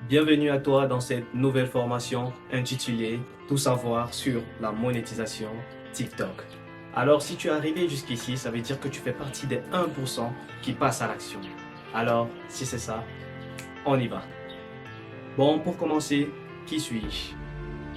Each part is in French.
Bienvenue à toi dans cette nouvelle formation intitulée Tout savoir sur la monétisation TikTok. Alors si tu es arrivé jusqu'ici, ça veut dire que tu fais partie des 1% qui passent à l'action. Alors si c'est ça, on y va. Bon, pour commencer, qui suis-je?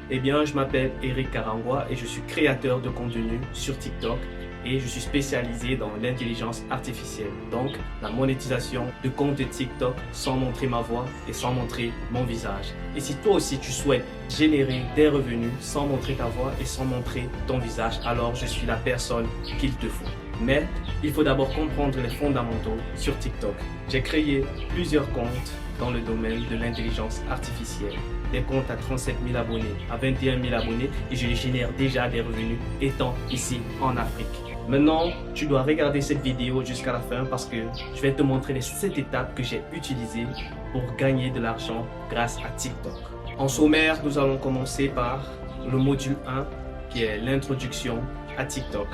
Eh bien, je m'appelle Eric Karangwa et je suis créateur de contenu sur TikTok et je suis spécialisé dans l'intelligence artificielle, donc la monétisation de comptes de TikTok sans montrer ma voix et sans montrer mon visage. Et si toi aussi tu souhaites générer des revenus sans montrer ta voix et sans montrer ton visage, alors je suis la personne qu'il te faut. Mais il faut d'abord comprendre les fondamentaux sur TikTok. J'ai créé plusieurs comptes dans le domaine de l'intelligence artificielle. Des comptes à 37 000 abonnés, à 21 000 abonnés et je génère déjà des revenus étant ici en Afrique. Maintenant, tu dois regarder cette vidéo jusqu'à la fin parce que je vais te montrer les 7 étapes que j'ai utilisées pour gagner de l'argent grâce à TikTok. En sommaire, nous allons commencer par le module 1 qui est l'introduction à TikTok.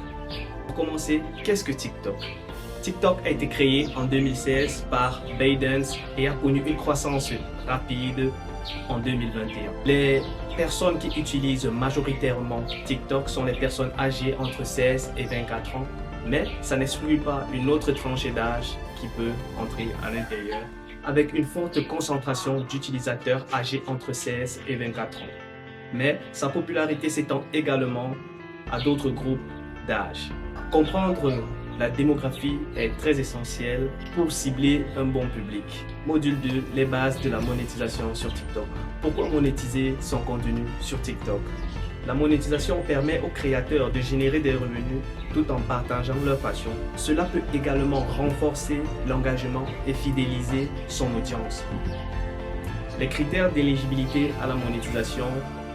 Pour commencer, qu'est-ce que TikTok? TikTok a été créé en 2016 par ByteDance et a connu une croissance rapide en 2021. Les personnes qui utilisent majoritairement TikTok sont les personnes âgées entre 16 et 24 ans, mais ça n'exclut pas une autre tranche d'âge qui peut entrer à l'intérieur, avec une forte concentration d'utilisateurs âgés entre 16 et 24 ans. Mais sa popularité s'étend également à d'autres groupes d'âge. Comprendre la démographie est très essentielle pour cibler un bon public. Module 2, les bases de la monétisation sur TikTok. Pourquoi monétiser son contenu sur TikTok? La monétisation permet aux créateurs de générer des revenus tout en partageant leur passion. Cela peut également renforcer l'engagement et fidéliser son audience. Les critères d'éligibilité à la monétisation,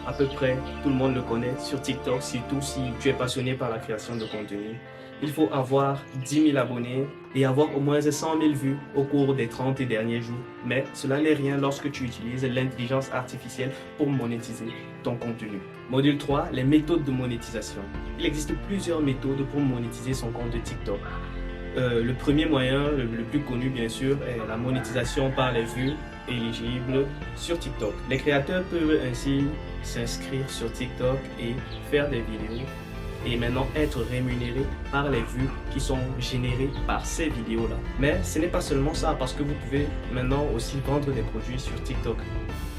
à peu près tout le monde le connaît sur TikTok, surtout si tu es passionné par la création de contenu. Il faut avoir 10 000 abonnés et avoir au moins 100 000 vues au cours des 30 derniers jours. Mais cela n'est rien lorsque tu utilises l'intelligence artificielle pour monétiser ton contenu. Module 3, les méthodes de monétisation. Il existe plusieurs méthodes pour monétiser son compte de TikTok. Le premier moyen, le plus connu bien sûr, est la monétisation par les vues éligibles sur TikTok. Les créateurs peuvent ainsi s'inscrire sur TikTok et faire des vidéos et maintenant être rémunérés par les vues qui sont générées par ces vidéos-là. Mais ce n'est pas seulement ça, parce que vous pouvez maintenant aussi vendre des produits sur TikTok.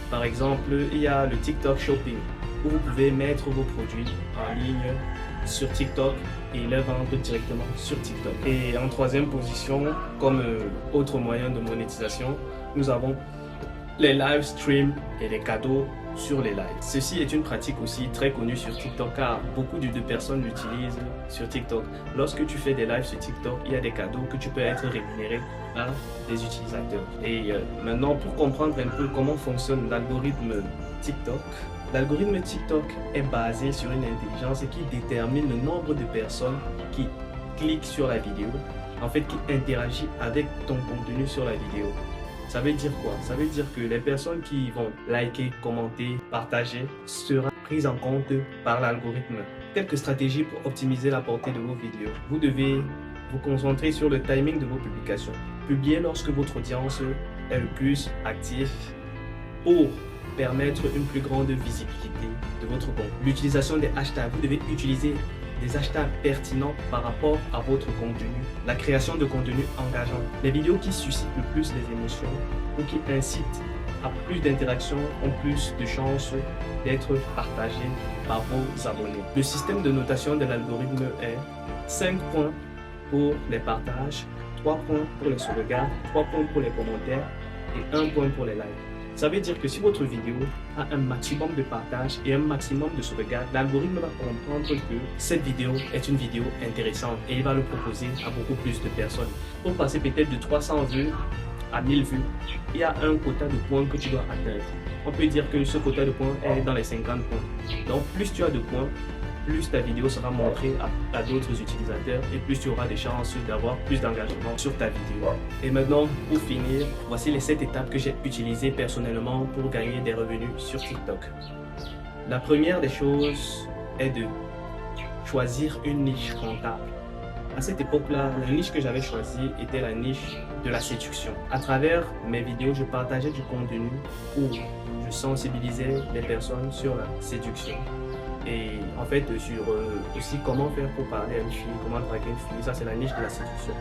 Par exemple, il y a le TikTok Shopping, où vous pouvez mettre vos produits en ligne sur TikTok et les vendre directement sur TikTok. Et en troisième position, comme autre moyen de monétisation, nous avons les live streams et les cadeaux sur les lives. Ceci est une pratique aussi très connue sur TikTok car beaucoup de personnes l'utilisent sur TikTok. Lorsque tu fais des lives sur TikTok, il y a des cadeaux que tu peux être rémunéré par des utilisateurs. Et maintenant, pour comprendre un peu comment fonctionne l'algorithme TikTok, l'algorithme TikTok est basé sur une intelligence qui détermine le nombre de personnes qui cliquent sur la vidéo, en fait qui interagit avec ton contenu sur la vidéo. Ça veut dire quoi? Ça veut dire que les personnes qui vont liker, commenter, partager seront prises en compte par l'algorithme. Quelques stratégies pour optimiser la portée de vos vidéos. Vous devez vous concentrer sur le timing de vos publications. Publiez lorsque votre audience est le plus active pour permettre une plus grande visibilité de votre compte. L'utilisation des hashtags. Vous devez utiliser des hashtags pertinents par rapport à votre contenu. La création de contenu engageant. Les vidéos qui suscitent le plus les émotions ou qui incitent à plus d'interactions ont plus de chances d'être partagées par vos abonnés. Le système de notation de l'algorithme est 5 points pour les partages, 3 points pour les sauvegardes, 3 points pour les commentaires et 1 point pour les likes. Ça veut dire que si votre vidéo a un maximum de partage et un maximum de sauvegarde, l'algorithme va comprendre que cette vidéo est une vidéo intéressante et il va le proposer à beaucoup plus de personnes. Pour passer peut-être de 300 vues à 1000 vues, il y a un quota de points que tu dois atteindre. On peut dire que ce quota de points est dans les 50 points. Donc plus tu as de points, plus ta vidéo sera montrée à d'autres utilisateurs et plus tu auras des chances d'avoir plus d'engagement sur ta vidéo. Et maintenant, pour finir, voici les 7 étapes que j'ai utilisées personnellement pour gagner des revenus sur TikTok. La première des choses est de choisir une niche rentable. À cette époque-là, la niche que j'avais choisie était la niche de la séduction. À travers mes vidéos, je partageais du contenu où je sensibilisais les personnes sur la séduction. Et en fait, sur aussi comment faire pour parler à une fille, comment draguer une fille, ça c'est la niche de la séduction.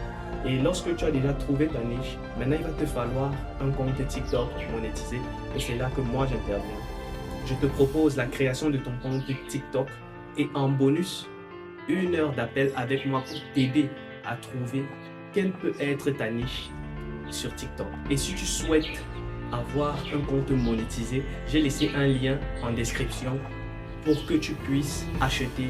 Et lorsque tu as déjà trouvé ta niche, maintenant il va te falloir un compte TikTok monétisé. Et c'est là que moi j'interviens. Je te propose la création de ton compte TikTok et en bonus, 1 heure d'appel avec moi pour t'aider à trouver quelle peut être ta niche sur TikTok. Et si tu souhaites avoir un compte monétisé, j'ai laissé un lien en description pour que tu puisses acheter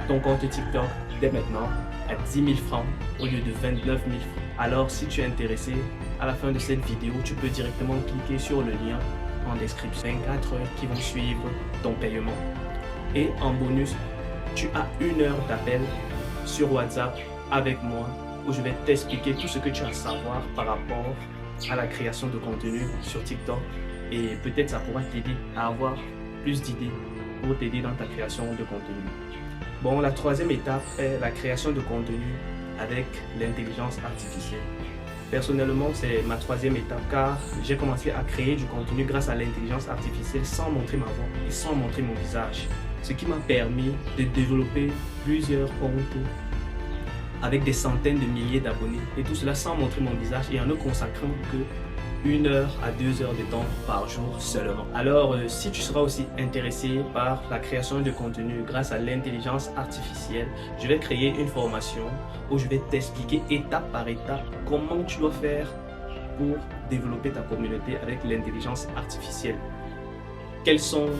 ton compte TikTok dès maintenant à 10 000 francs au lieu de 29 000 francs. Alors si tu es intéressé, à la fin de cette vidéo, tu peux directement cliquer sur le lien en description. 24 heures qui vont suivre ton paiement. Et en bonus, tu as 1 heure d'appel sur WhatsApp avec moi où je vais t'expliquer tout ce que tu as à savoir par rapport à la création de contenu sur TikTok et peut-être ça pourra t'aider à avoir plus d'idées pour t'aider dans ta création de contenu. Bon, la troisième étape est la création de contenu avec l'intelligence artificielle. Personnellement, c'est ma troisième étape car j'ai commencé à créer du contenu grâce à l'intelligence artificielle sans montrer ma voix et sans montrer mon visage. Ce qui m'a permis de développer plusieurs comptes avec des centaines de milliers d'abonnés et tout cela sans montrer mon visage et en ne consacrant que 1 heure à 2 heures de temps par jour seulement. Alors, si tu seras aussi intéressé par la création de contenu grâce à l'intelligence artificielle, je vais créer une formation où je vais t'expliquer étape par étape comment tu dois faire pour développer ta communauté avec l'intelligence artificielle. Quels sont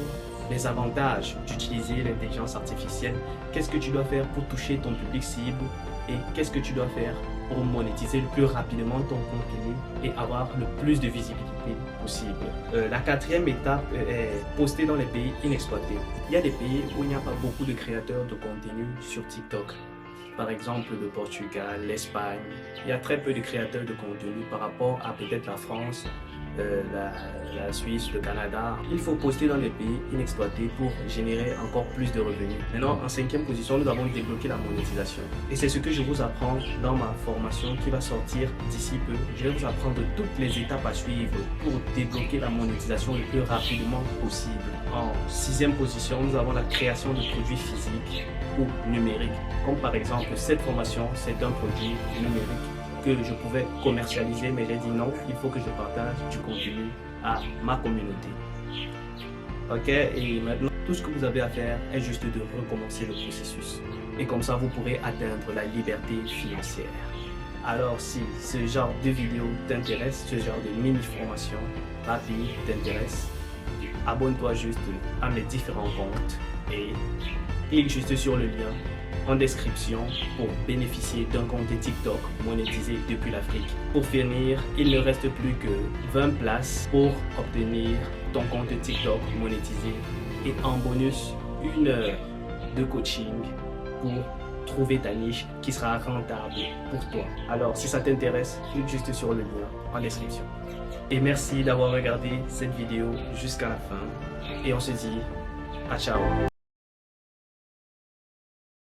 les avantages d'utiliser l'intelligence artificielle? Qu'est-ce que tu dois faire pour toucher ton public cible? Et qu'est-ce que tu dois faire pour monétiser le plus rapidement ton contenu et avoir le plus de visibilité possible. La quatrième étape est poster dans les pays inexploités. Il y a des pays où il n'y a pas beaucoup de créateurs de contenu sur TikTok. Par exemple, le Portugal, l'Espagne. Il y a très peu de créateurs de contenu par rapport à peut-être la France, la Suisse, le Canada. Il faut poster dans les pays inexploités pour générer encore plus de revenus. Maintenant, en 5e position, nous avons débloqué la monétisation. Et c'est ce que je vous apprends dans ma formation qui va sortir d'ici peu. Je vais vous apprendre toutes les étapes à suivre pour débloquer la monétisation le plus rapidement possible. En 6e position, nous avons la création de produits physiques ou numériques. Comme par exemple, cette formation, c'est un produit numérique que je pouvais commercialiser, mais j'ai dit non, il faut que je partage du contenu à ma communauté. Ok, et maintenant, tout ce que vous avez à faire est juste de recommencer le processus. Et comme ça, vous pourrez atteindre la liberté financière. Alors, si ce genre de vidéo t'intéresse, ce genre de mini-formation rapide t'intéresse, abonne-toi juste à mes différents comptes et clique juste sur le lien en description pour bénéficier d'un compte TikTok monétisé depuis l'Afrique. Pour finir, il ne reste plus que 20 places pour obtenir ton compte TikTok monétisé et en bonus 1 heure de coaching pour trouver ta niche qui sera rentable pour toi. Alors si ça t'intéresse, clique juste sur le lien en description. Et merci d'avoir regardé cette vidéo jusqu'à la fin et on se dit à ciao.